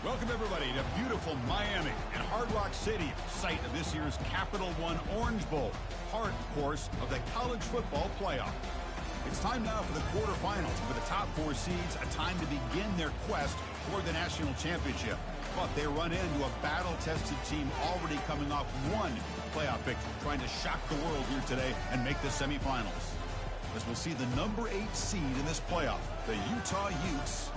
Welcome, everybody, to beautiful Miami and Hard Rock Stadium, site of this year's Capital One Orange Bowl, part, of course, of the college football playoff. It's time now for the quarterfinals, for the top four seeds, a time to begin their quest toward the national championship. But they run into a battle-tested team already coming off one playoff victory, trying to shock the world here today and make the semifinals. As we'll see the number 8 seed in this playoff, the Utah Utes,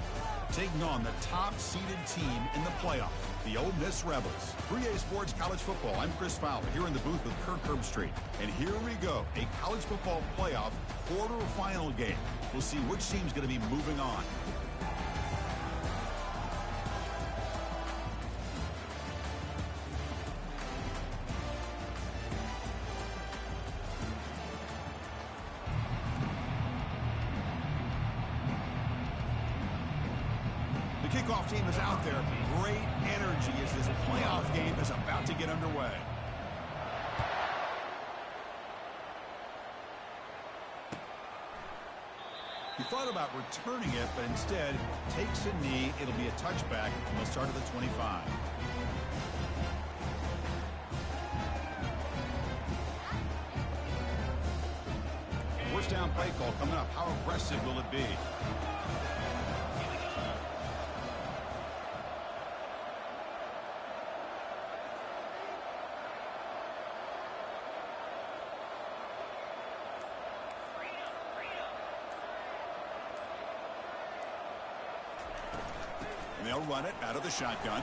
taking on the top-seeded team in the playoff, the Ole Miss Rebels. 3A Sports College Football. I'm Chris Fowler here in the booth with Kirk Herbstreit. And here we go, a college football playoff quarterfinal game. We'll see which team's going to be moving on. The kickoff team is out there. Great energy as this playoff game is about to get underway. He thought about returning it, but instead takes a knee. It'll be a touchback from the start of the 25. First down play call coming up. How aggressive will it be? And they'll run it out of the shotgun.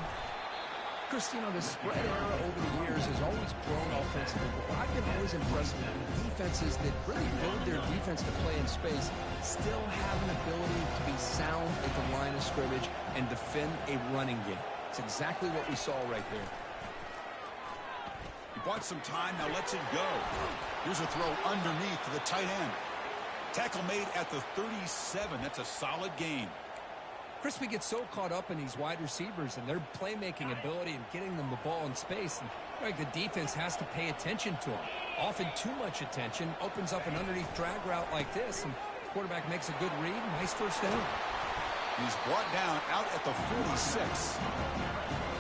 Christine, the spread era over the years has always grown offensively. But what I've been always impressed with defenses that really build their defense to play in space still have an ability to be sound at the line of scrimmage and defend a running game. It's exactly what we saw right there. He bought some time, now lets it go. Here's a throw underneath to the tight end. Tackle made at the 37. That's a solid gain. Chris, we get so caught up in these wide receivers and their playmaking ability and getting them the ball in space. And right, the defense has to pay attention to them. Often too much attention opens up an underneath drag route like this, and the quarterback makes a good read. Nice first down. He's brought down out at the 46.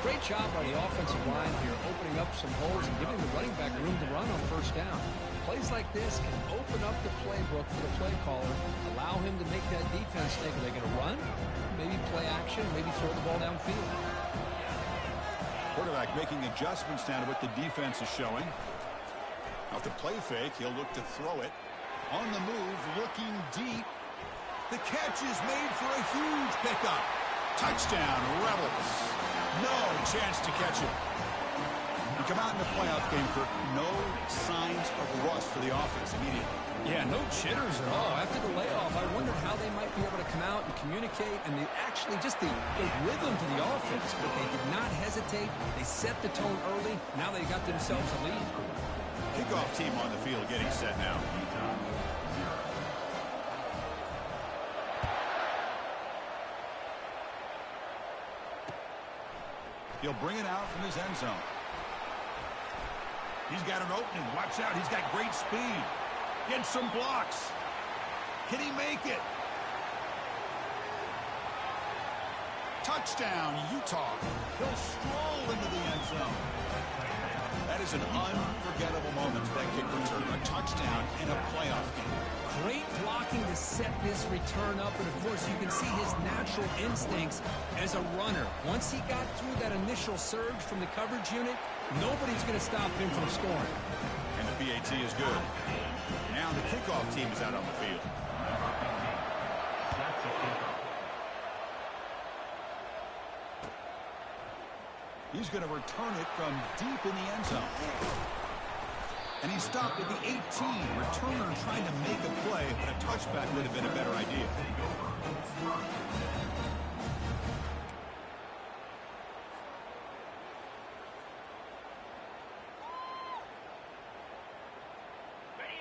Great job by the offensive line here, opening up some holes and giving the running back room to run on first down. Plays like this can open up the playbook for the play caller, allow him to make that defense think, are they going to run? Maybe play action, maybe throw the ball downfield. Quarterback making adjustments now to what the defense is showing. Off the play fake, he'll look to throw it. On the move, looking deep. The catch is made for a huge pickup. Touchdown, Rebels. No chance to catch it. You come out in the playoff game, Kirk, no signs of rust for the offense immediately. Yeah, no jitters at all. After the layoff, I wondered how they might be able to come out and communicate, and actually just the rhythm to the offense. But they did not hesitate. They set the tone early. Now they got themselves a lead. Kickoff team on the field getting set now. He'll bring it out from his end zone. He's got an opening. Watch out. He's got great speed. Gets some blocks. Can he make it? Touchdown, Utah. He'll stroll into the end zone. That is an unforgettable moment for that kick return. A touchdown in a playoff game. Great blocking to set this return up, and of course you can see his natural instincts as a runner. Once he got through that initial surge from the coverage unit, nobody's going to stop him from scoring. And the PAT is good. Now the kickoff team is out on the field. He's going to return it from deep in the end zone. And he stopped at the 18. Returner trying to make a play, but a touchback would have been a better idea.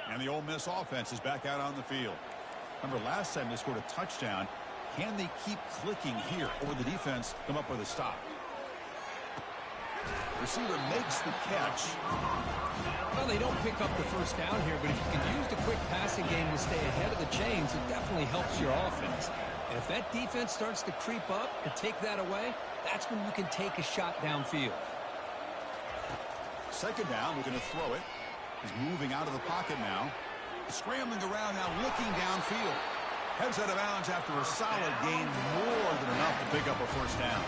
And the Ole Miss offense is back out on the field. Remember, last time they scored a touchdown. Can they keep clicking here, or will the defense come up with a stop? Receiver makes the catch. Well, they don't pick up the first down here, but if you can use the quick passing game to stay ahead of the chains, it definitely helps your offense. And if that defense starts to creep up and take that away, that's when you can take a shot downfield. Second down, we're going to throw it. He's moving out of the pocket now. Scrambling around now, looking downfield. Heads out of bounds after a solid gain, more than enough to pick up a first down.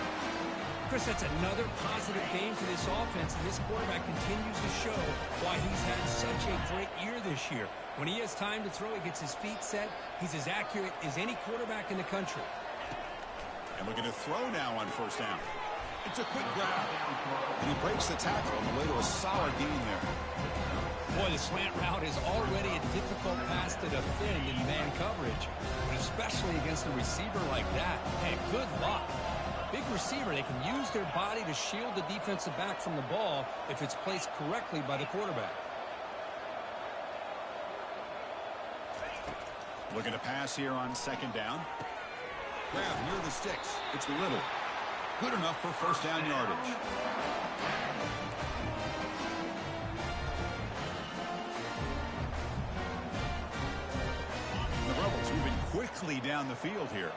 Chris, that's another positive game for this offense, and this quarterback continues to show why he's had such a great year this year. When he has time to throw, he gets his feet set. He's as accurate as any quarterback in the country. And we're going to throw now on first down. It's a quick grab. And he breaks the tackle on the way to a solid gain there. Boy, the slant route is already a difficult pass to defend in man coverage, but especially against a receiver like that. Hey, good luck. Big receiver, they can use their body to shield the defensive back from the ball if it's placed correctly by the quarterback. Looking to pass here on second down. Grab near the sticks. It's Little. Good enough for first down yardage. The Rebels moving quickly down the field here.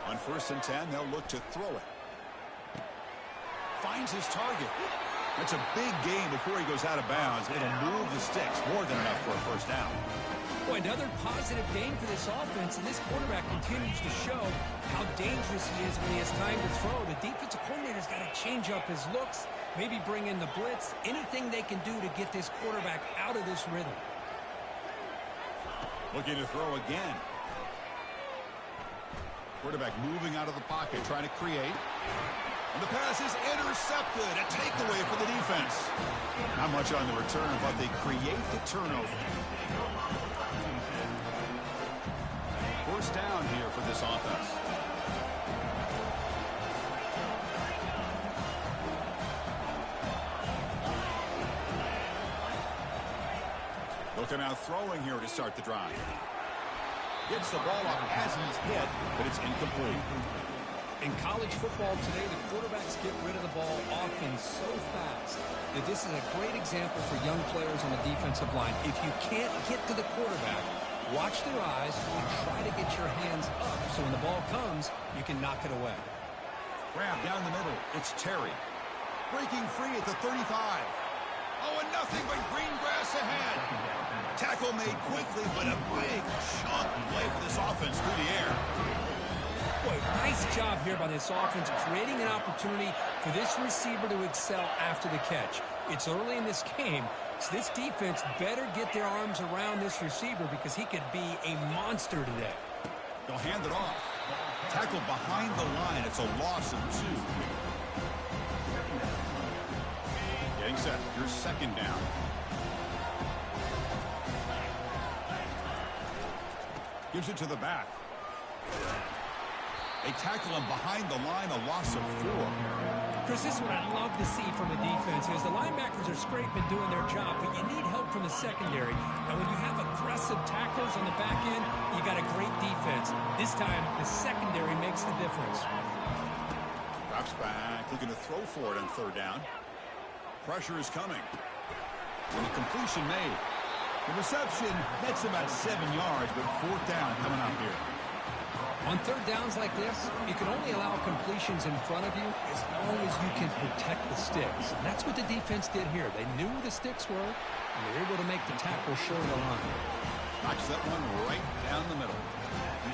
On first and 10, they'll look to throw it. Finds his target. That's a big gain before he goes out of bounds. It'll move the sticks, more than enough for a first down. Boy, another positive game for this offense, and this quarterback continues to show how dangerous he is when he has time to throw. The defensive coordinator's got to change up his looks, maybe bring in the blitz, anything they can do to get this quarterback out of this rhythm. Looking to throw again. Quarterback moving out of the pocket, trying to create. And the pass is intercepted. A takeaway for the defense. Not much on the return, but they create the turnover. First down here for this offense. Looking out throwing here to start the drive. Gets the ball off as he's hit, but it's incomplete. In college football today, the quarterbacks get rid of the ball often so fast that this is a great example for young players on the defensive line. If you can't get to the quarterback, watch their eyes and try to get your hands up so when the ball comes, you can knock it away. Grab down the middle. It's Terry. Breaking free at the 35. Oh, and nothing but green grass ahead. Tackle made quickly, but a big chunk play for this offense through the air. Boy, nice job here by this offense, creating an opportunity for this receiver to excel after the catch. It's early in this game, so this defense better get their arms around this receiver because he could be a monster today. They'll hand it off. Tackle behind the line. It's a loss of 2. Getting set. Here's second down. Gives it to the back. They tackle him behind the line, a loss of 4. Chris, this is what I'd love to see from a defense is the linebackers are scraping, doing their job, but you need help from the secondary. And when you have aggressive tacklers on the back end, you got a great defense. This time, the secondary makes the difference. Drops back, looking to throw for it on third down. Pressure is coming. And the completion made. The reception nets about 7 yards, but fourth down coming up here. On third downs like this, you can only allow completions in front of you as long as you can protect the sticks. And that's what the defense did here. They knew where the sticks were, and they were able to make the tackle short of the line. Knocks that one right down the middle.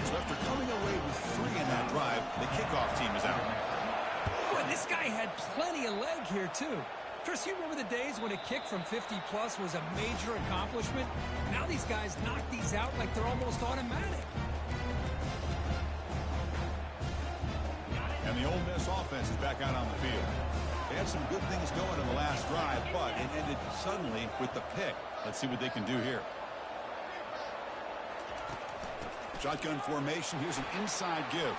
So after coming away with 3 in that drive, the kickoff team is out. Boy, this guy had plenty of leg here, too. Chris, you remember the days when a kick from 50-plus was a major accomplishment? Now these guys knock these out like they're almost automatic. And the Ole Miss offense is back out on the field. They had some good things going in the last drive, but it ended suddenly with the pick. Let's see what they can do here. Shotgun formation. Here's an inside give.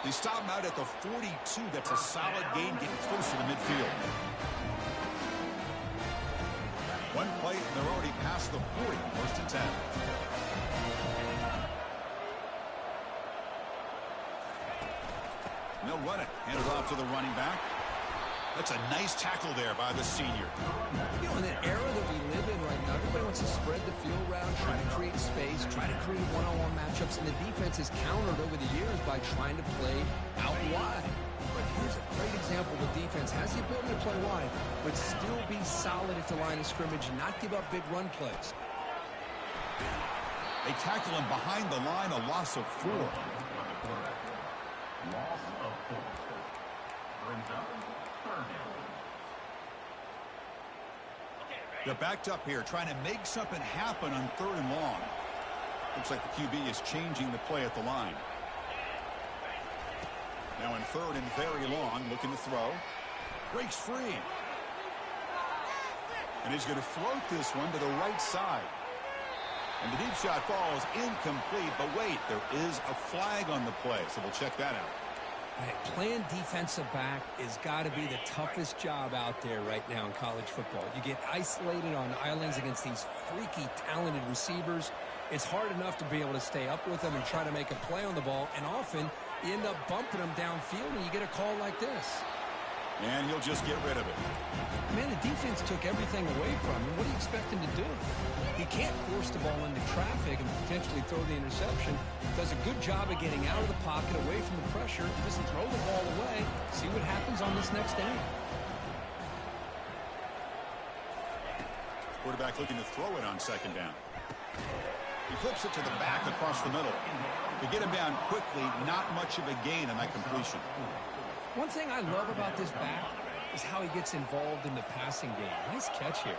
They stop him out at the 42. That's a solid gain, getting close to the midfield. One play, and they're already past the 40. First and 10. They'll run it. Hand it off to the running back. That's a nice tackle there by the senior. You know, in the era that we live in right now, everybody wants to spread the field around, try to create space, try to create one-on-one matchups, and the defense has countered over the years by trying to play out wide. But here's a great example. The defense has the ability to play wide, but still be solid at the line of scrimmage and not give up big run plays. They tackle him behind the line, a loss of 4. Loss of 4. Brings up third down. They're backed up here, trying to make something happen on 3rd and long. Looks like the QB is changing the play at the line. Now in 3rd and very long, looking to throw. Breaks free. And he's going to float this one to the right side. And the deep shot falls incomplete, but wait, there is a flag on the play, so we'll check that out. Right, playing defensive back has got to be the toughest job out there right now in college football. You get isolated on islands against these freaky, talented receivers. It's hard enough to be able to stay up with them and try to make a play on the ball, and often you end up bumping them downfield and you get a call like this. And he'll just get rid of it. Man, the defense took everything away from him. What do you expect him to do? He can't force the ball into traffic and potentially throw the interception. Does a good job of getting out of the pocket, away from the pressure, just throw the ball away, see what happens on this next down. Quarterback looking to throw it on 2nd down. He flips it to the back across the middle. To get him down quickly, not much of a gain on that completion. One thing I love about this back is how he gets involved in the passing game. Nice catch here.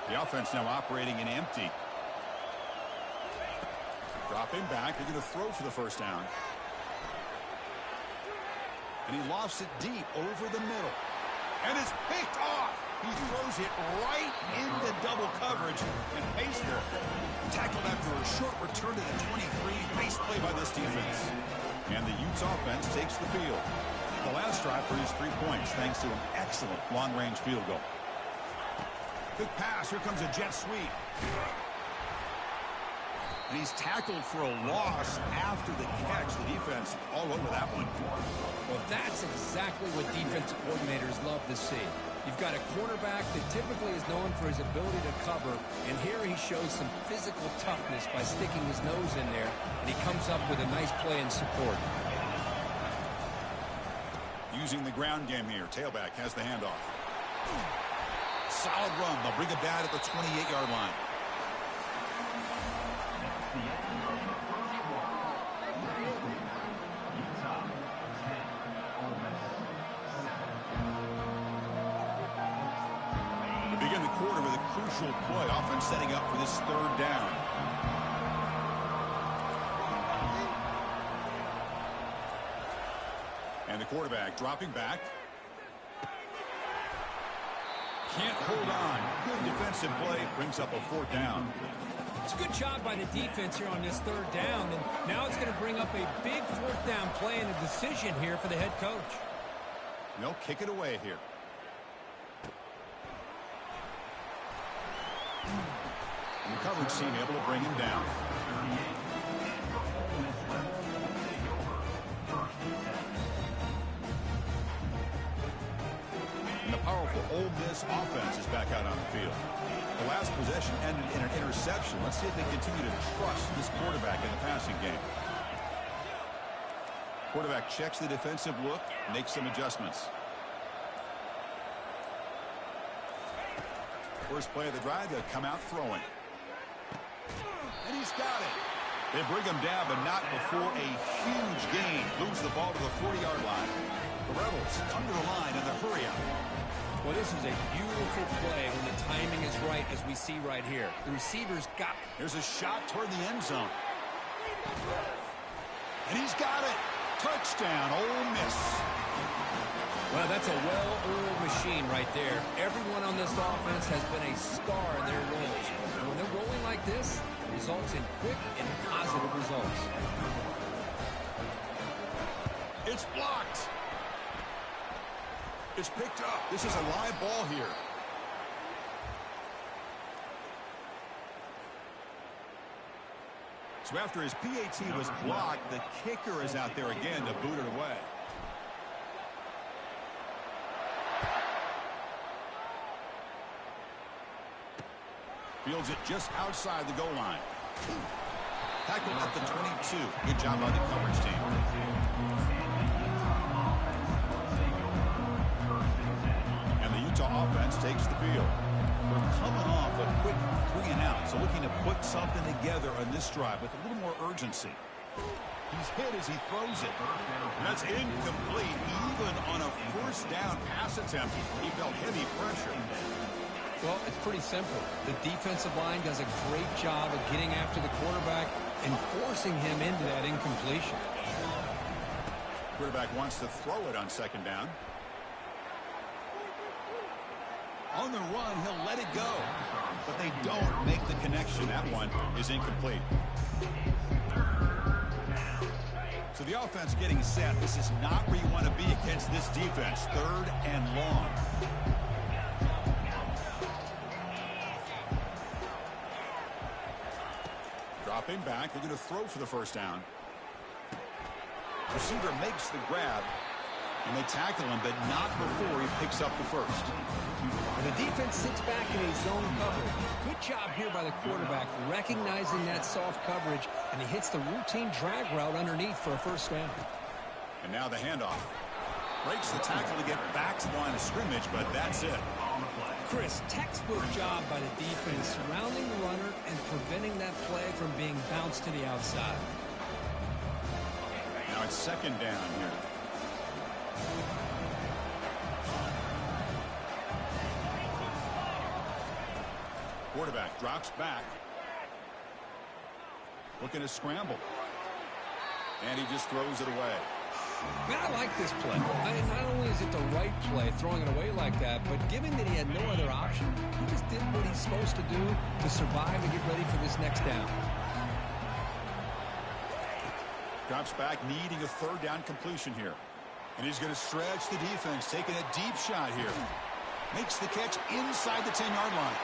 The offense now operating in empty. Dropping back. They're going to throw for the 1st down. And he lofts it deep over the middle. And it's picked off. He throws it right into double coverage and pays for it. Tackled after a short return to the 23. Nice play by this defense. And the Utes offense takes the field. The last drive produced 3 points thanks to an excellent long-range field goal. Quick pass. Here comes a jet sweep. And he's tackled for a loss after the catch. The defense all over that one. Well, that's exactly what defensive coordinators love to see. You've got a quarterback that typically is known for his ability to cover, and here he shows some physical toughness by sticking his nose in there, and he comes up with a nice play in support. Using the ground game here. Tailback has the handoff. Solid run. They'll bring it down at the 28-yard line. They begin the quarter with a crucial play. Offense setting up for this 3rd down. And the quarterback dropping back. Can't hold on. Good defensive play. Brings up a 4th down. It's a good job by the defense here on this 3rd down. And now it's going to bring up a big 4th down play and a decision here for the head coach. And they'll kick it away here. And the coverage team able to bring him down. And the powerful Ole Miss offense is back out on the field. The last possession ended in an interception. Let's see if they continue to trust this quarterback in the passing game. Quarterback checks the defensive look, makes some adjustments. First play of the drive, they'll come out throwing. And he's got it. They bring him down, but not before a huge gain. Moves the ball to the 40-yard line. The Rebels come to the line in the hurry out. Well, this is a beautiful play when the timing is right, as we see right here. The receivers got... There's a shot toward the end zone. And he's got it. Touchdown, Ole Miss. Well, that's a well-oiled machine right there. Everyone on this offense has been a star in their roles. And when they're rolling like this, it results in quick and positive results. It's blocked. It's picked up. This is a live ball here. So after his PAT was blocked, the kicker is out there again to boot it away. Fields it just outside the goal line. Tackled at the 22. Good job by the coverage team. And the Utah offense takes the field. We're coming off a quick 3 and out, so looking to put something together on this drive with a little more urgency. He's hit as he throws it. And that's incomplete. Even on a first down pass attempt, he felt heavy pressure. Well, it's pretty simple. The defensive line does a great job of getting after the quarterback and forcing him into that incompletion. Quarterback wants to throw it on second down. On the run, he'll let it go. But they don't make the connection. That one is incomplete. So the offense getting set. This is not where you want to be against this defense. 3rd and long. Dropping back. They're going to throw for the first down. Receiver makes the grab. And they tackle him, but not before he picks up the first. And the defense sits back in a zone coverage. Good job here by the quarterback, recognizing that soft coverage, and he hits the routine drag route underneath for a first down. And now the handoff. Breaks the tackle to get back to the line of scrimmage, but that's it. Chris, textbook job by the defense, surrounding the runner and preventing that play from being bounced to the outside. Now it's second down here. Quarterback drops back. Looking to scramble. And he just throws it away. Man, I like this play. Not only is it the right play, throwing it away like that, but given that he had no other option, he just did what he's supposed to do to survive and get ready for this next down. Drops back, needing a third down completion here. And he's going to stretch the defense, taking a deep shot here. Makes the catch inside the 10-yard line.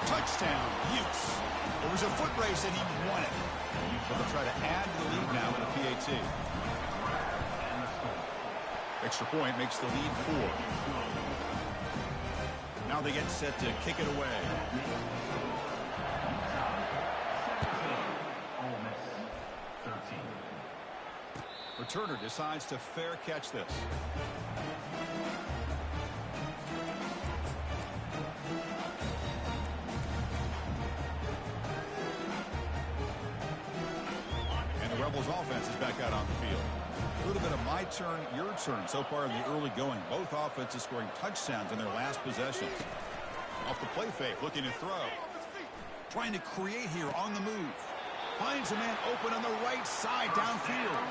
Touchdown, Utes. It was a foot race and he won it. But they'll try to add to the lead now with a PAT. Extra point makes the lead 4. Now they get set to kick it away. Returner decides to fair catch this. And the Rebels offense is back out on the field. A little bit of my turn, your turn so far in the early going. Both offenses scoring touchdowns in their last possessions. Off the play fake, looking to throw. Trying to create here on the move. Finds a man open on the right side downfield.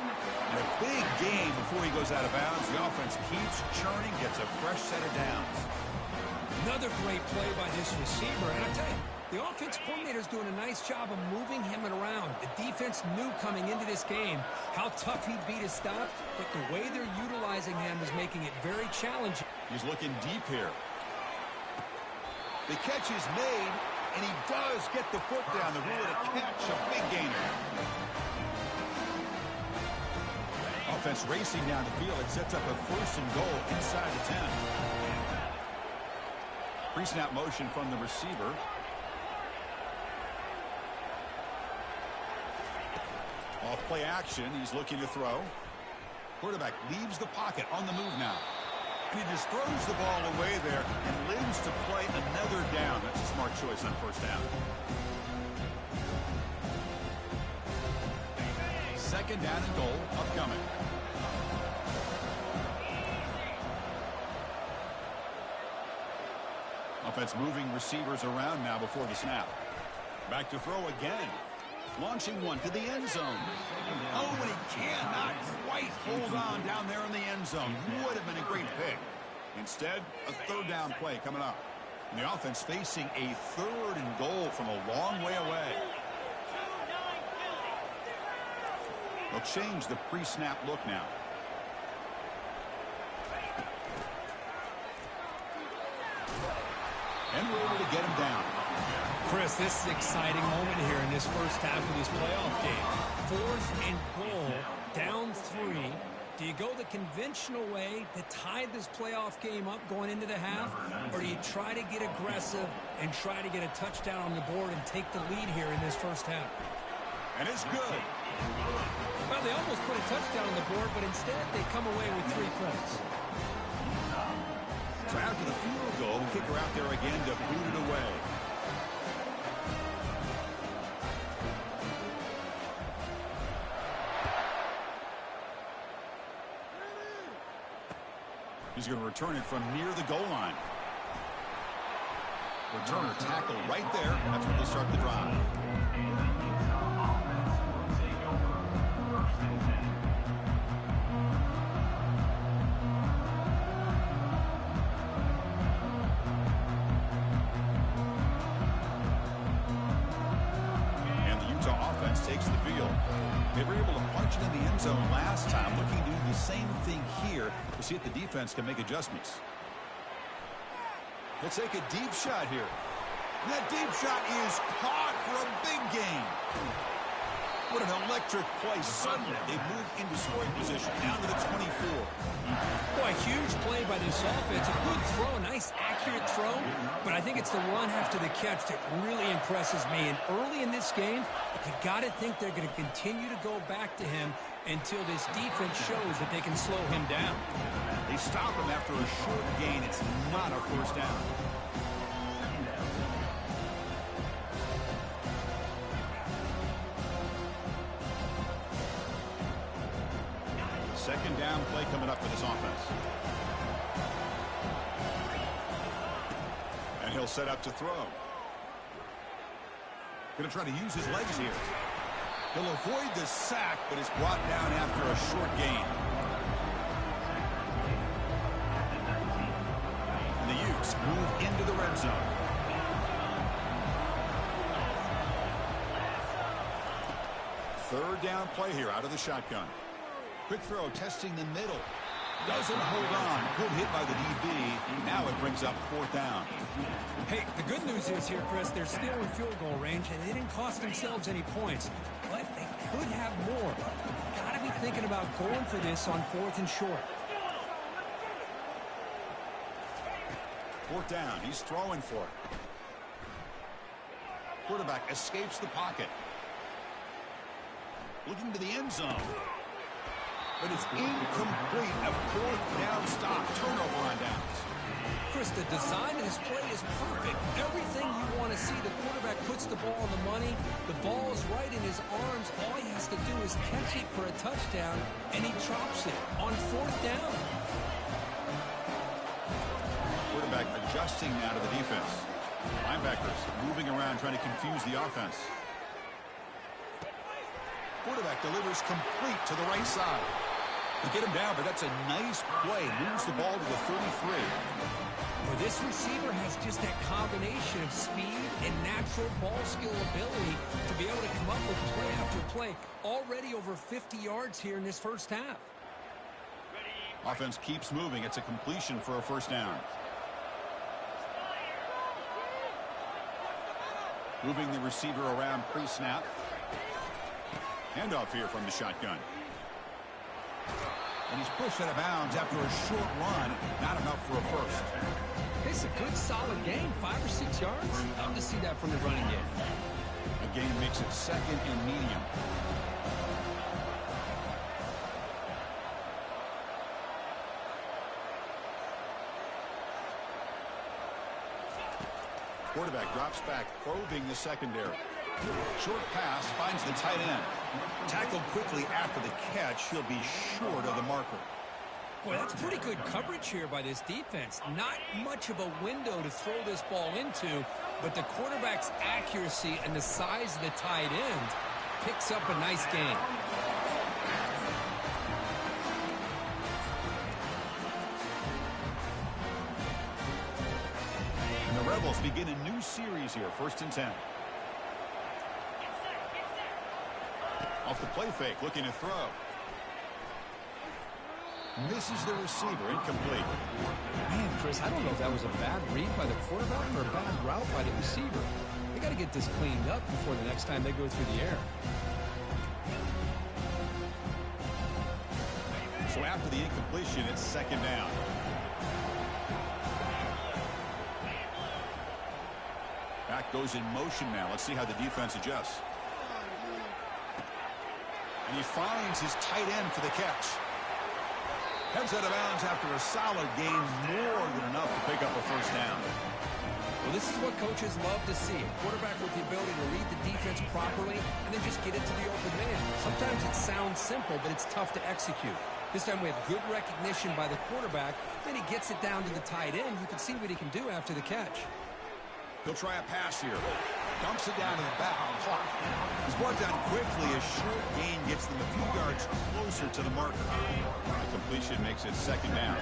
And a big game before he goes out of bounds. The offense keeps churning, gets a fresh set of downs. Another great play by this receiver. And I tell you, the offense coordinator's doing a nice job of moving him around. The defense knew coming into this game how tough he'd be to stop, but the way they're utilizing him is making it very challenging. He's looking deep here. The catch is made, and he does get the foot down. The rule to catch, a big gainer. Offense racing down the field. It sets up a 1st and goal inside the 10. Pre-snap motion from the receiver. Off play action, he's looking to throw. Quarterback leaves the pocket on the move now. And he just throws the ball away there and lives to play another down. That's a smart choice on first down. Second down and goal upcoming. Offense moving receivers around now before the snap. Back to throw again. Launching one to the end zone. Oh, and he cannot quite hold on down there in the end zone. Would have been a great pick. Instead, a third down play coming up. And the offense facing a 3rd and goal from a long way away. They'll change the pre-snap look now. And we're able to get him down. Chris, this is an exciting moment here in this first half of this playoff game. 4th and goal, down 3. Do you go the conventional way to tie this playoff game up going into the half, or do you try to get aggressive and try to get a touchdown on the board and take the lead here in this first half? And it's good. Well, they almost put a touchdown on the board, but instead they come away with 3 points. So after the field goal, the kicker out there again to boot it away. He's going to return it from near the goal line. Returner tackle right there. That's where they'll start the drive. And the Utah offense takes the field. They were able to punch it in the end zone last time, looking to do the same thing here to see if the defense can make adjustments. Let's take a deep shot here. And that deep shot is caught for a big gain. What an electric play. Suddenly, they move into scoring position down to the 24. Boy, huge play by this offense. A good throw, nice accurate throw, but I think it's the run after the catch that really impresses me. And early in this game, you got to think they're going to continue to go back to him until this defense shows that they can slow him down. They stop him after a short gain. It's not a first down. Second down play coming up for this offense. And he'll set up to throw. Going to try to use his legs here. He'll avoid the sack, but is brought down after a short gain. And the Utes move into the red zone. Third down play here out of the shotgun. Quick throw, testing the middle. Doesn't hold on. Good hit by the DB. Now it brings up fourth down. Hey, the good news is here, Chris, they're still in field goal range, and they didn't cost themselves any points. But they could have more. Got to be thinking about going for this on 4th and short. Fourth down. He's throwing for it. Quarterback escapes the pocket. Looking to the end zone. But it's incomplete. A fourth down stop. Turnover on downs. Chris, the design of this play is perfect. Everything you want to see. The quarterback puts the ball on the money. The ball is right in his arms. All he has to do is catch it for a touchdown, and he drops it on 4th down. Quarterback adjusting now to the defense. Linebackers moving around trying to confuse the offense. Quarterback delivers complete to the right side. To get him down, but that's a nice play. Moves the ball to the 33. Well, this receiver has just that combination of speed and natural ball skill ability to be able to come up with play after play. Already over 50 yards here in this first half. Offense keeps moving. It's a completion for a first down. Moving the receiver around pre-snap. Handoff here from the shotgun. And he's pushed out of bounds after a short run. Not enough for a first. It's a good, solid game. 5 or 6 yards. Love to see that from the running game. A gain makes it second and medium. Quarterback drops back, probing the secondary. Short pass finds the tight end. Tackled quickly after the catch. He'll be short of the marker. Boy, that's pretty good coverage here by this defense. Not much of a window to throw this ball into, but the quarterback's accuracy and the size of the tight end picks up a nice gain. And the Rebels begin a new series here, 1st and 10. Off the play fake, looking to throw. Misses the receiver, incomplete. Man, Chris, I don't know if that was a bad read by the quarterback or a bad route by the receiver. They got to get this cleaned up before the next time they go through the air. So after the incompletion, it's second down. Back goes in motion now. Let's see how the defense adjusts. And he finds his tight end for the catch. Heads out of bounds after a solid gain, more than enough to pick up a first down. Well, this is what coaches love to see. A quarterback with the ability to read the defense properly and then just get it to the open man. Sometimes it sounds simple, but it's tough to execute. This time we have good recognition by the quarterback. Then he gets it down to the tight end. You can see what he can do after the catch. He'll try a pass here. Dumps it down to the back on the clock. He's brought down quickly. A short gain gets them a few yards closer to the marker. The completion makes it second down.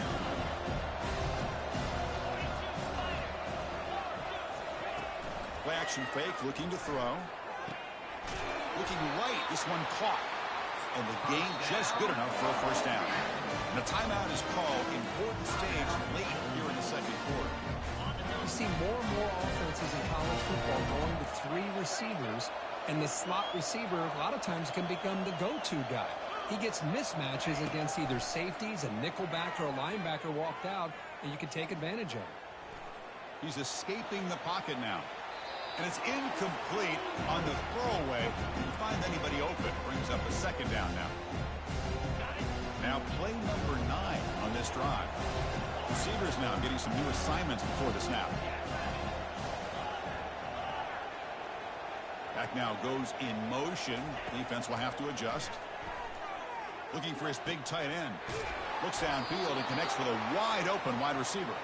Play action fake, looking to throw. Looking right, this one caught. And the gain just good enough for a first down. And a timeout is called. Important stage late here in the second quarter. You see more and more offenses in college football going to 3 receivers, and the slot receiver a lot of times can become the go-to guy. He gets mismatches against either safeties, a nickelback, or a linebacker walked out, and you can take advantage of it. He's escaping the pocket now. And it's incomplete on the throwaway. Didn't find anybody open. Brings up a second down now. Now play number 9 on this drive. Receivers now getting some new assignments before the snap. Back now goes in motion. Defense will have to adjust. Looking for his big tight end. Looks downfield and connects with a wide open wide receiver.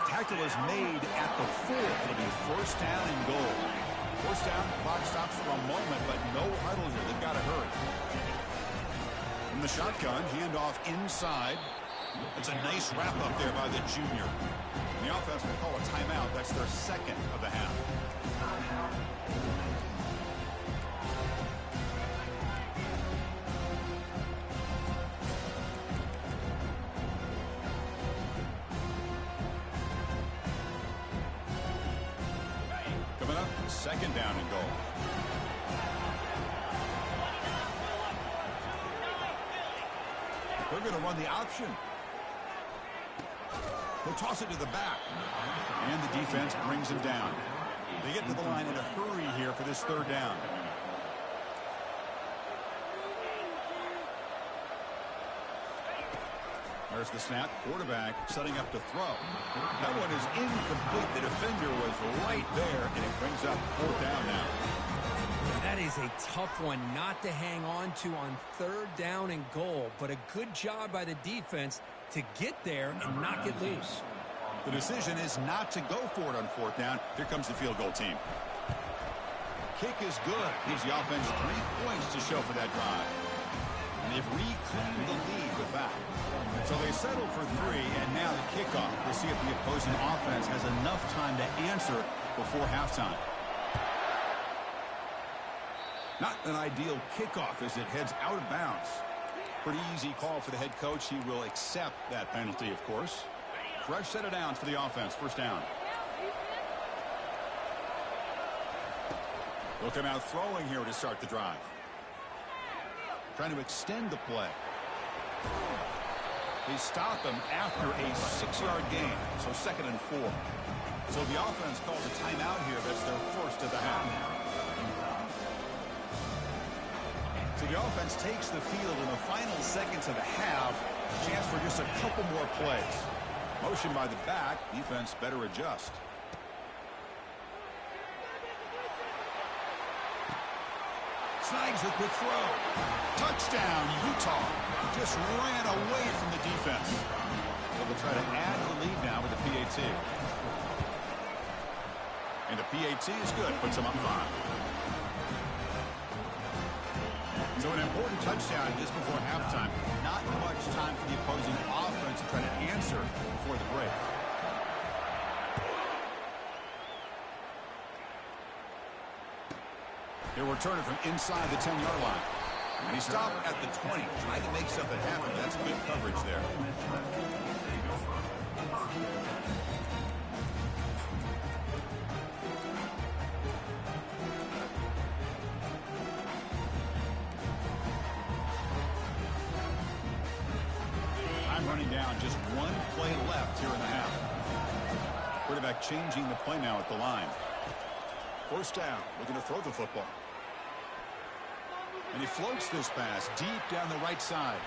Tackle is made at the 4. It'll be first down and goal. First down, clock stops for a moment, but no huddle here. They've got to hurry. From the shotgun, handoff inside. It's a nice wrap up there by the junior. The offense will call a timeout. That's their second of the half. Coming up, second down and goal. They're going to run the option. They'll toss it to the back. And the defense brings him down. They get to the line in a hurry here for this third down. There's the snap. Quarterback setting up to throw. That one is incomplete. The defender was right there, and it brings up fourth down now. That is a tough one not to hang on to on third down and goal, but a good job by the defense to get there and not get loose. The decision is not to go for it on fourth down. Here comes the field goal team. Kick is good. Gives the offense 3 points to show for that drive. And they've reclaimed the lead with that. So they settle for 3, and now the kickoff. We'll see if the opposing offense has enough time to answer before halftime. Not an ideal kickoff as it heads out of bounds. Pretty easy call for the head coach. He will accept that penalty, of course. Fresh set of downs for the offense. First down. They'll come out throwing here to start the drive. Trying to extend the play. They stop him after a 6-yard gain. So second and 4. So the offense calls a timeout here. That's their first of the half. So the offense takes the field in the final seconds of the half. Chance for just a couple more plays. Motion by the back. Defense better adjust. Snags the quick throw. Touchdown, Utah. Just ran away from the defense. So they'll try to add the lead now with the PAT. And the PAT is good. Puts them up 5. So an important touchdown just before halftime. Not much time for the opposing offense to try to answer before the break. He'll return it from inside the 10-yard line. And he stopped at the 20, trying to make something happen. That's good coverage there. just one play left here in the half. Quarterback changing the play now at the line. First down, looking to throw the football. And he floats this pass deep down the right side.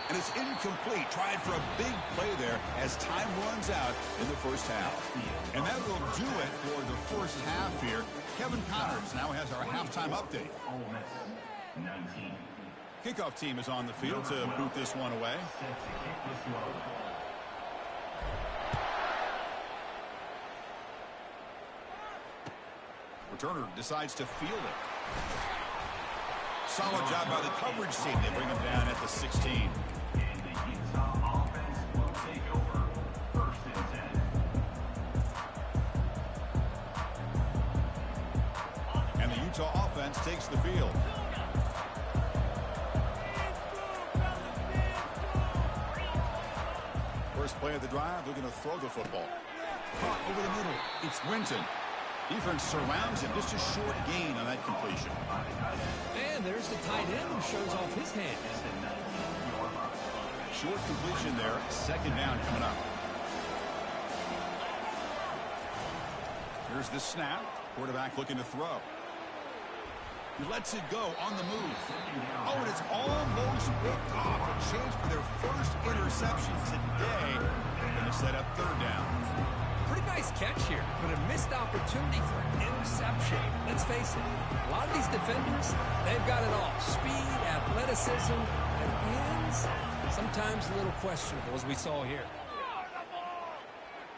And it's incomplete. Tried for a big play there as time runs out in the first half. And that will do it for the first half here. Kevin Connors now has our halftime update. Kickoff team is on the field to boot this one away. Returner decides to field it. Solid job by the coverage team. They bring him down at the 16. And the Utah offense will take over 1st and 10. And the Utah offense takes the field. First play of the drive, they're going to throw the football. Caught over the middle. It's Winton. Defense surrounds him. Just a short gain on that completion. And there's the tight end who shows off his hands. Short completion there. Second down coming up. Here's the snap. Quarterback looking to throw. He lets it go on the move. Oh, and it's almost picked off. A chance for their first interception today. They're going to set up third down. Pretty nice catch here, but a missed opportunity for an interception. Let's face it, a lot of these defenders, they've got it all. Speed, athleticism, and hands, sometimes a little questionable, as we saw here.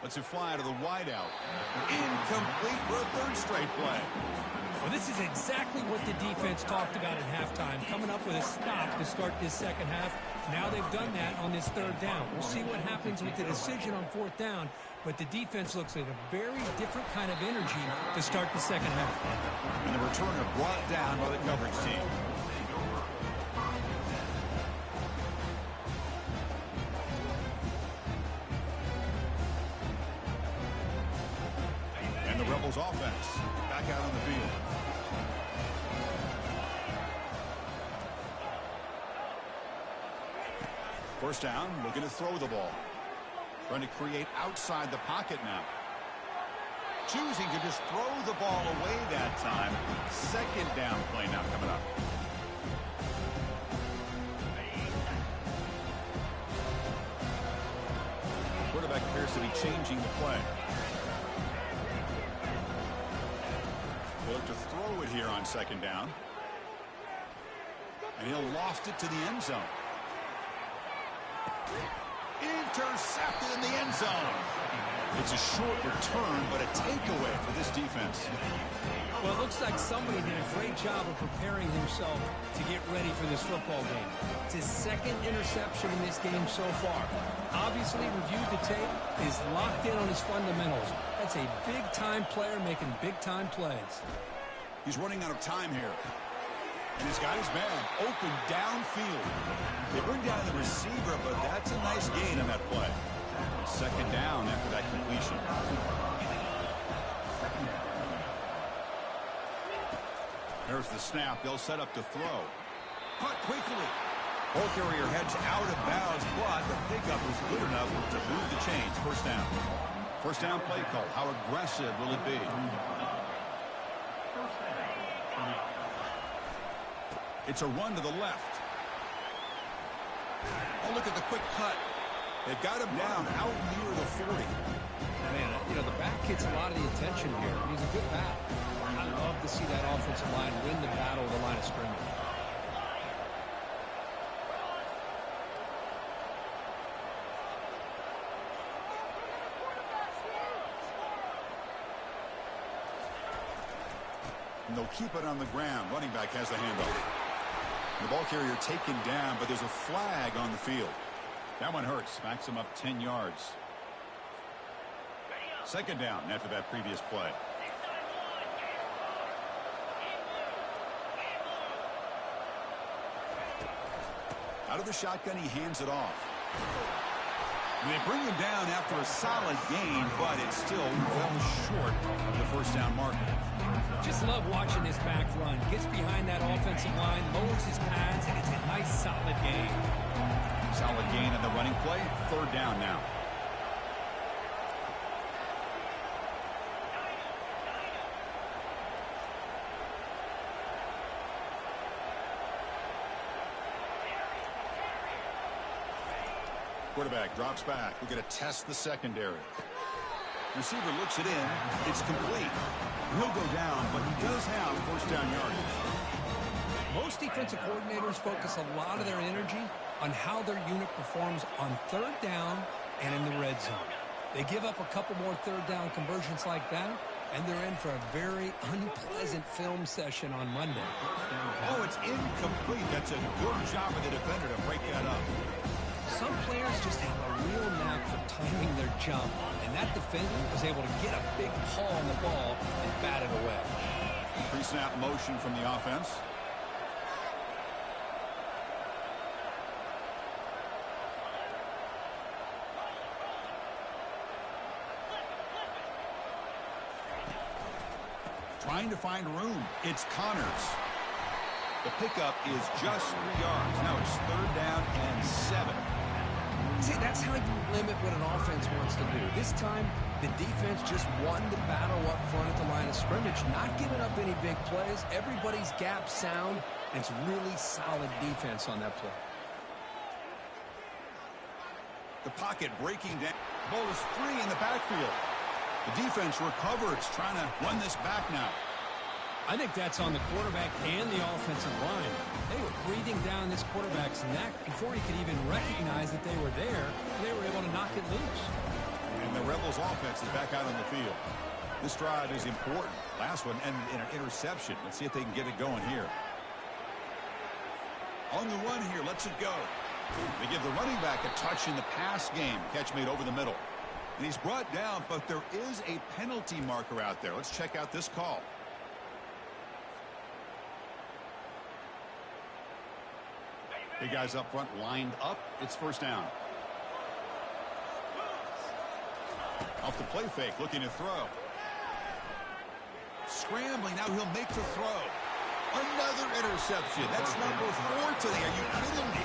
Lets it fly to the wideout. Incomplete for a third straight play. Well, this is exactly what the defense talked about at halftime, coming up with a stop to start this second half. Now they've done that on this third down. We'll see what happens with the decision on fourth down, but the defense looks like a very different kind of energy to start the second half. And the returner brought down by the coverage team. And the Rebels offense back out on the field. First down, looking to throw the ball. Trying to create outside the pocket now. Choosing to just throw the ball away that time. Second down play now coming up. Quarterback appears to be changing the play. They'll look to throw it here on second down. And he'll loft it to the end zone. Intercepted in the end zone. It's a short return, but a takeaway for this defense. Well, it looks like somebody did a great job of preparing himself to get ready for this football game. It's his second interception in this game so far. Obviously reviewed the tape, is locked in on his fundamentals. That's a big-time player making big-time plays. He's running out of time here. And he's got his man open downfield. They bring down the receiver, but that's a nice gain on that play. Second down after that completion. There's the snap. They'll set up to throw. Cut quickly. Ball carrier heads out of bounds, but the pickup was good enough to move the chains. First down. First down play call. How aggressive will it be? It's a run to the left. Oh, look at the quick cut. They've got him down out near the 40. Man, you know, the back gets a lot of the attention here. He's a good back. I love to see that offensive line win the battle of the line of scrimmage. And they'll keep it on the ground. Running back has the handoff. The ball carrier taken down, but there's a flag on the field. That one hurts. Backs him up 10 yards. Second down after that previous play. Out of the shotgun, he hands it off. And they bring him down after a solid gain, but it still fell short of the first down marker. Just love watching this back run. Gets behind that offensive line, lowers his pads, and it's a nice, solid game. Solid gain on the running play. Third down now. Quarterback drops back. We're going to test the secondary. Receiver looks it in. It's complete. He'll go down, but he does have first down yardage. Most defensive coordinators focus a lot of their energy on how their unit performs on third down and in the red zone. They give up a couple more third down conversions like that, and they're in for a very unpleasant film session on Monday. Oh, it's incomplete. That's a good job of the defender to break that up. Some players just have a real knack for timing their jump, and that defender was able to get a big paw on the ball and bat it away. Pre-snap motion from the offense. Trying to find room. It's Connors. The pickup is just 3 yards. Now it's third down and 7. See, that's how you limit what an offense wants to do. This time, the defense just won the battle up front at the line of scrimmage, not giving up any big plays. Everybody's gap sound, and it's really solid defense on that play. The pocket breaking down. Ball is free in the backfield. The defense recovers, trying to run this back now. I think that's on the quarterback and the offensive line. They were breathing down this quarterback's neck before he could even recognize that they were there. They were able to knock it loose. And the Rebels offense is back out on the field. This drive is important. Last one ended in an interception. Let's see if they can get it going here. On the run here, lets it go. They give the running back a touch in the pass game. Catch made over the middle. And he's brought down, but there is a penalty marker out there. Let's check out this call. Big guys up front lined up. It's first down. Off the play fake, looking to throw. Scrambling, now he'll make the throw. Another interception. That's number 4 today. Are you kidding me?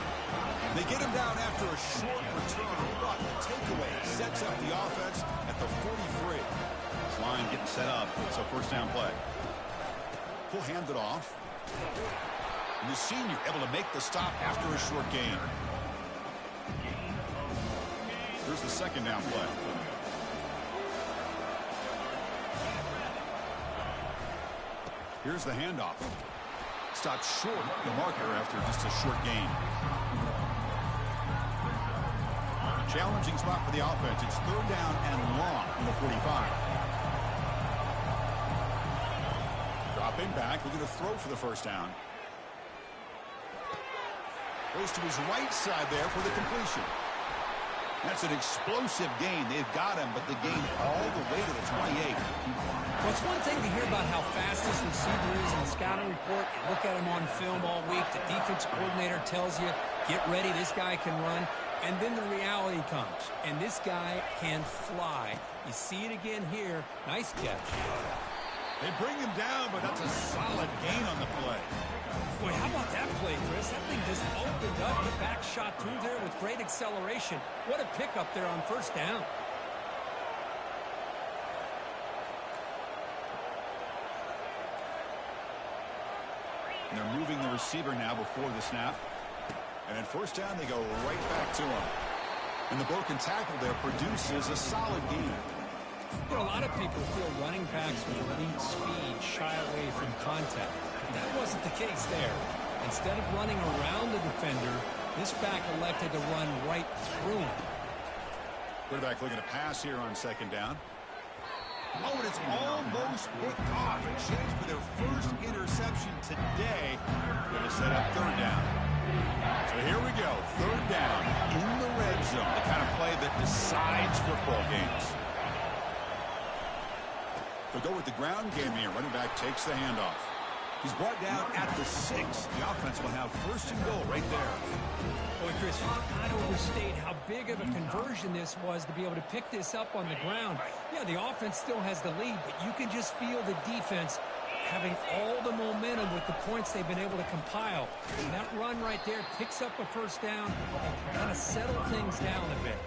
They get him down after a short return. The takeaway sets up the offense at the 43. This line getting set up. It's a first down play. He'll hand it off. And the senior able to make the stop after a short gain. Here's the second down play. Here's the handoff. Stopped short the marker after just a short gain. Challenging spot for the offense. It's third down and long from the 45. Dropping back, looking to throw for the first down. Goes to his right side there for the completion. That's an explosive gain. They've got him, but they gained all the way to the 28. Well, it's one thing to hear about how fast this receiver is in the scouting report. You look at him on film all week. The defense coordinator tells you, get ready, this guy can run. And then the reality comes, and this guy can fly. You see it again here. Nice catch. They bring him down, but that's a solid gain on the play. Boy, how about that play, Chris? That thing just opened up. The back shot through there with great acceleration. What a pickup there on first down. And they're moving the receiver now before the snap. And at first down, they go right back to him. And the broken tackle there produces a solid gain. You know, a lot of people feel running backs with elite speed shy away from contact. That wasn't the case there. Instead of running around the defender, this back elected to run right through him. Quarterback looking to pass here on second down. Oh, and it's almost picked off. A chance for their first interception today. Going to set up third down. So here we go. Third down in the red zone. The kind of play that decides football games. They'll go with the ground game here. Running back takes the handoff. He's brought down at the 6. The offense will have first and goal right there. Boy, Chris, you cannot overstate how big of a conversion this was to be able to pick this up on the ground. Yeah, the offense still has the lead, but you can just feel the defense having all the momentum with the points they've been able to compile. And that run right there picks up a first down and kind of settle things down a bit.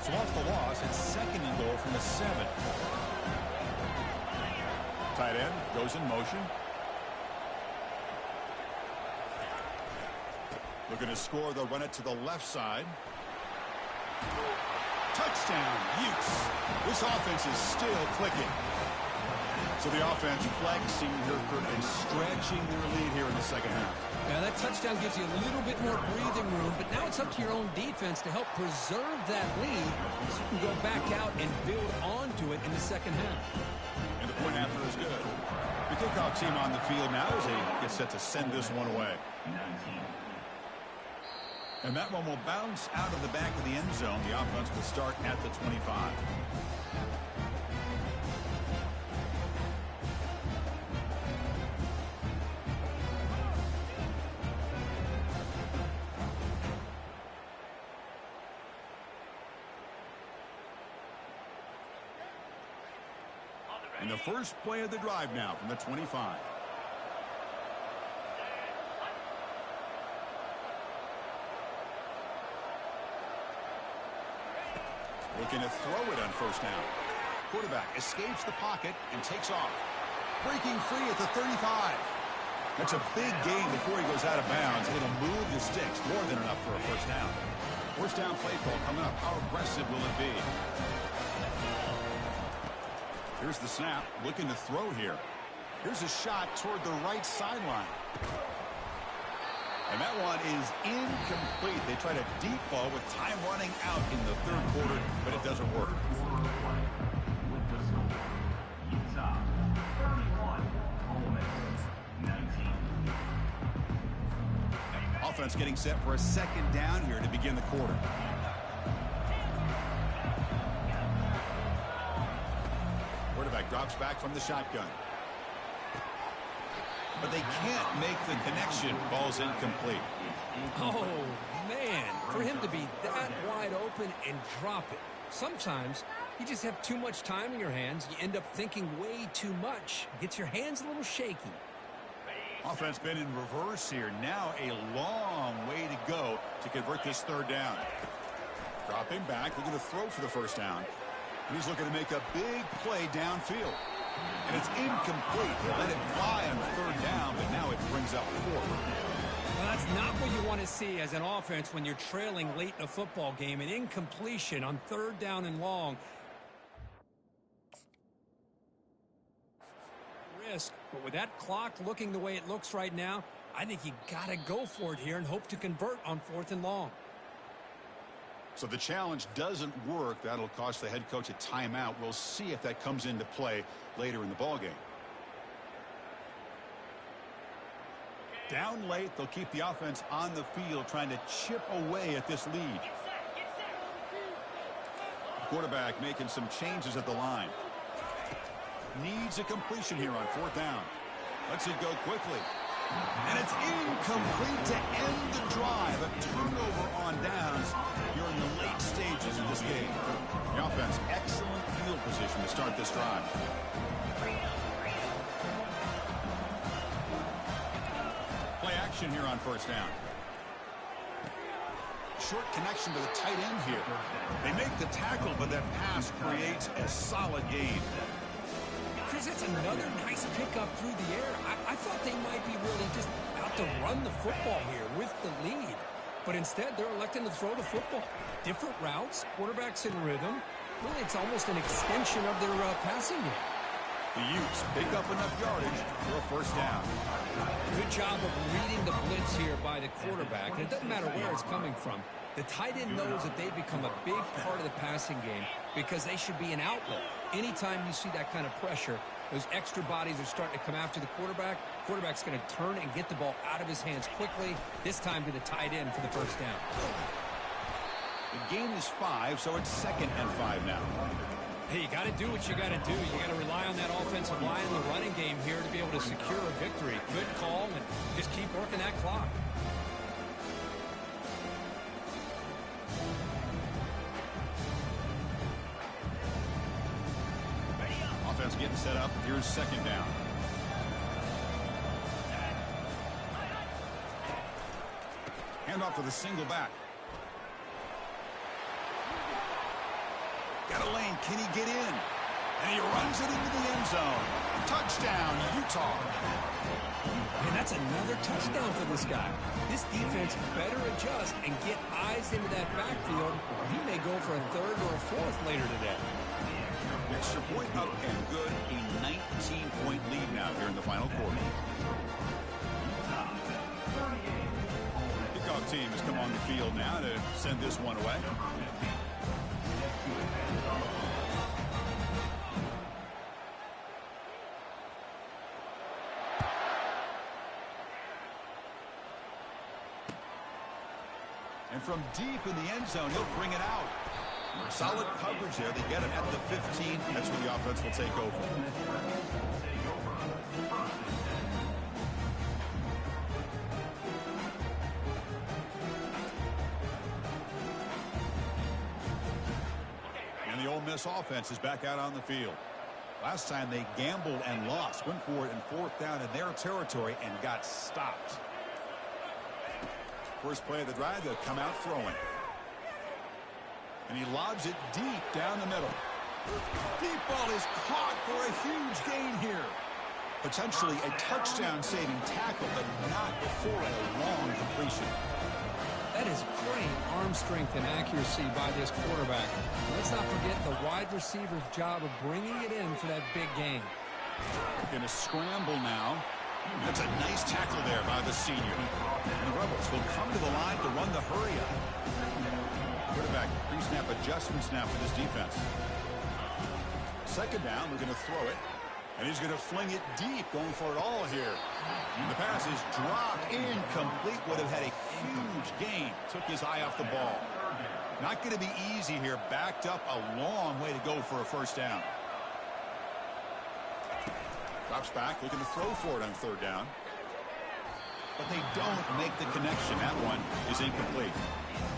So off the loss, it's 2nd and goal from the 7. Tight end goes in motion. Looking to score, they'll run it to the left side. Touchdown, Utes. This offense is still clicking. So the offense flexing here and stretching their lead here in the second half. Yeah, that touchdown gives you a little bit more breathing room, but now it's up to your own defense to help preserve that lead so you can go back out and build onto it in the second half. And the point after is good. The kickoff team on the field now as they get set to send this one away. And that one will bounce out of the back of the end zone. The offense will start at the 25. And the first play of the drive now from the 25. Looking to throw it on first down. Quarterback escapes the pocket and takes off. Breaking free at the 35. That's a big gain before he goes out of bounds. It'll move the sticks, more than enough for a first down. First down play call coming up. How aggressive will it be? Here's the snap, looking to throw here. Here's a shot toward the right sideline. And that one is incomplete. They tried a deep ball with time running out in the third quarter, but it doesn't work. With the score, Utah 31, Ole Miss 19. Offense getting set for a second down here to begin the quarter. Quarterback drops back from the shotgun. But they can't make the connection. Ball's incomplete. Oh, man, for him to be that wide open and drop it. Sometimes you just have too much time in your hands. You end up thinking way too much. Gets your hands a little shaky. Offense been in reverse here. Now a long way to go to convert this third down. Dropping back, looking to throw for the first down. And he's looking to make a big play downfield. And it's incomplete. He let it fly on third down, but now it brings up fourth. Well, that's not what you want to see as an offense when you're trailing late in a football game. An incompletion on third down and long. Risk, but with that clock looking the way it looks right now, I think you got to go for it here and hope to convert on fourth and long. So the challenge doesn't work. That'll cost the head coach a timeout. We'll see if that comes into play later in the ballgame. Down late, they'll keep the offense on the field trying to chip away at this lead. Quarterback making some changes at the line. Needs a completion here on fourth down. Lets it go quickly. And it's incomplete to end the drive. A turnover on downs here in the late stages of this game. The offense, excellent field position to start this drive. Play action here on first down. Short connection to the tight end here. They make the tackle, but that pass creates a solid gain. Chris, it's another nice pickup through the air. I thought they might be really just out to run the football here with the lead. But instead, they're electing to throw the football. Different routes, quarterbacks in rhythm. Really, it's almost an extension of their passing game. The Utes pick up enough yardage for a first down. Good job of reading the blitz here by the quarterback. And it doesn't matter where it's coming from. The tight end knows that they become a big part of the passing game because they should be an outlet. Anytime you see that kind of pressure, those extra bodies are starting to come after the quarterback. Quarterback's going to turn and get the ball out of his hands quickly, this time to the tight end for the first down. The gain is 5, so it's 2nd and 5 now. Hey, you got to do what you got to do. You got to rely on that offensive line and the running game here to be able to secure a victory. Good call, and just keep working that clock. getting set up. Here's second down. Hand off to the single back. Got a lane. Can he get in? And he runs it into the end zone. Touchdown, Utah. And that's another touchdown for this guy. This defense better adjust and get eyes into that backfield, or he may go for a third or a fourth later today. Extra point up and good. A 19-point lead now here in the final quarter. Kickoff team has come on the field now to send this one away. And from deep in the end zone, he'll bring it out. Solid coverage there. They get him at the 15. That's where the offense will take over. And the Ole Miss offense is back out on the field. Last time they gambled and lost. Went for it in fourth down in their territory and got stopped. First play of the drive, they'll come out throwing. And he lobs it deep down the middle. Deep ball is caught for a huge gain here. Potentially a touchdown-saving tackle, but not before a long completion. That is great arm strength and accuracy by this quarterback. Let's not forget the wide receiver's job of bringing it in for that big gain. Going to scramble now. That's a nice tackle there by the senior. And the Rebels will come to the line to run the hurry-up. Quarterback pre-snap adjustments now for this defense. Second down, we're going to throw it. And he's going to fling it deep, going for it all here. The pass is dropped, incomplete. Would have had a huge gain. Took his eye off the ball. Not going to be easy here. Backed up a long way to go for a first down. Drops back, looking to throw for it on third down. But they don't make the connection. That one is incomplete.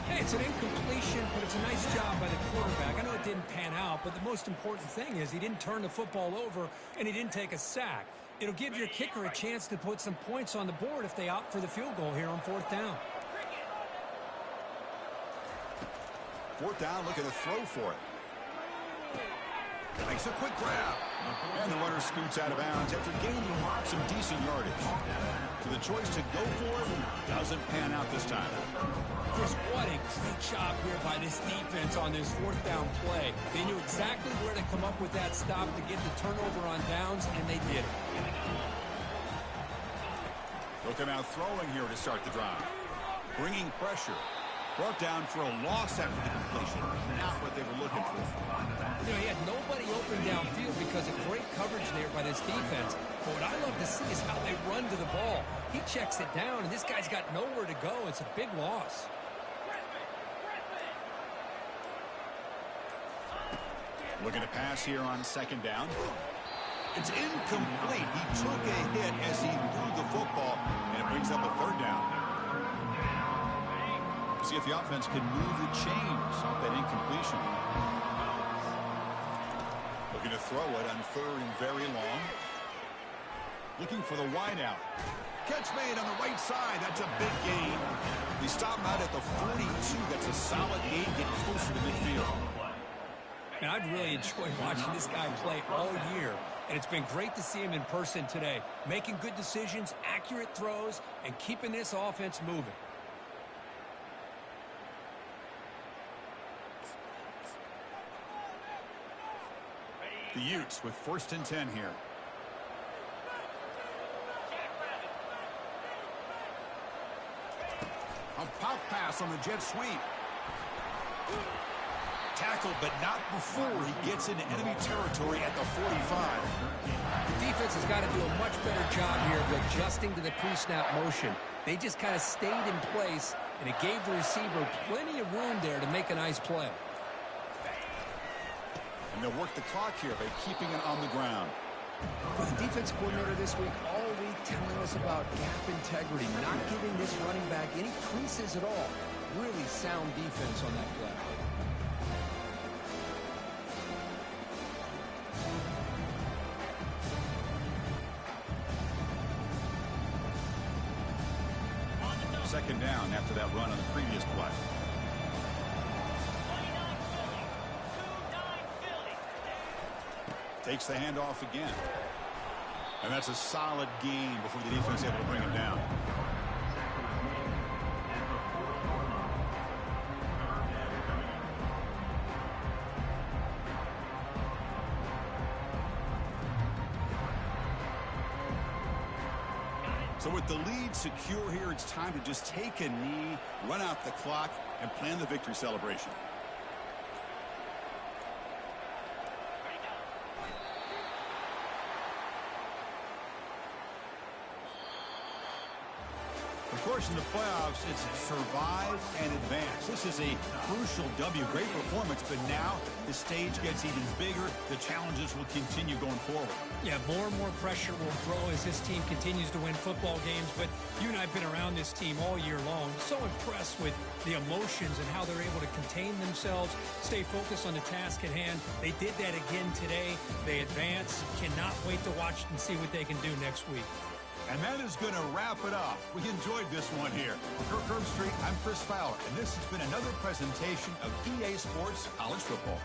Hey, it's an incompletion, but it's a nice job by the quarterback. I know it didn't pan out, but the most important thing is he didn't turn the football over and he didn't take a sack. It'll give your kicker a chance to put some points on the board if they opt for the field goal here on fourth down. Fourth down, looking to throw for it. Makes a quick grab. And the runner scoots out of bounds after gaining some decent yardage. So the choice to go for it doesn't pan out this time. Chris, what a great job here by this defense on this fourth down play. They knew exactly where to come up with that stop to get the turnover on downs, and they did it. Looking out throwing here to start the drive. Bringing pressure. Brought down for a loss after the completion. Not what they were looking for. You know, he had nobody open downfield because of great coverage there by this defense. But what I love to see is how they run to the ball. He checks it down, and this guy's got nowhere to go. It's a big loss. Looking to pass here on second down. It's incomplete. He took a hit as he threw the football, and it brings up a third down. See if the offense can move the chains off that incompletion. Looking to throw it on third and very long. Looking for the wideout. Catch made on the right side. That's a big gain. We stop him out at the 42. That's a solid gain, getting closer to midfield. And I've really enjoyed watching this guy play all year. And it's been great to see him in person today. Making good decisions, accurate throws, and keeping this offense moving. The Utes with 1st and 10 here. A pop pass on the jet sweep. Tackled, but not before he gets into enemy territory at the 45. The defense has got to do a much better job here of adjusting to the pre-snap motion. They just kind of stayed in place, and it gave the receiver plenty of room there to make a nice play. And they'll work the clock here by keeping it on the ground. For the defense coordinator this week, all week telling us about gap integrity, not giving this running back any creases at all. Really sound defense on that play. down after that run on the previous play. Takes the handoff again. And that's a solid gain before the defense is able to bring him down. So with the lead secure here, it's time to just take a knee, run out the clock, and plan the victory celebration. Of course, in the playoffs, it's survive and advance. This is a crucial W. Great performance, but now the stage gets even bigger. The challenges will continue going forward. Yeah, more and more pressure will grow as this team continues to win football games. But you and I have been around this team all year long. So impressed with the emotions and how they're able to contain themselves, stay focused on the task at hand. They did that again today. They advance. Cannot wait to watch and see what they can do next week. And that is going to wrap it up. We enjoyed this one here. For Kirk Herbstreit, I'm Chris Fowler, and this has been another presentation of EA Sports College Football.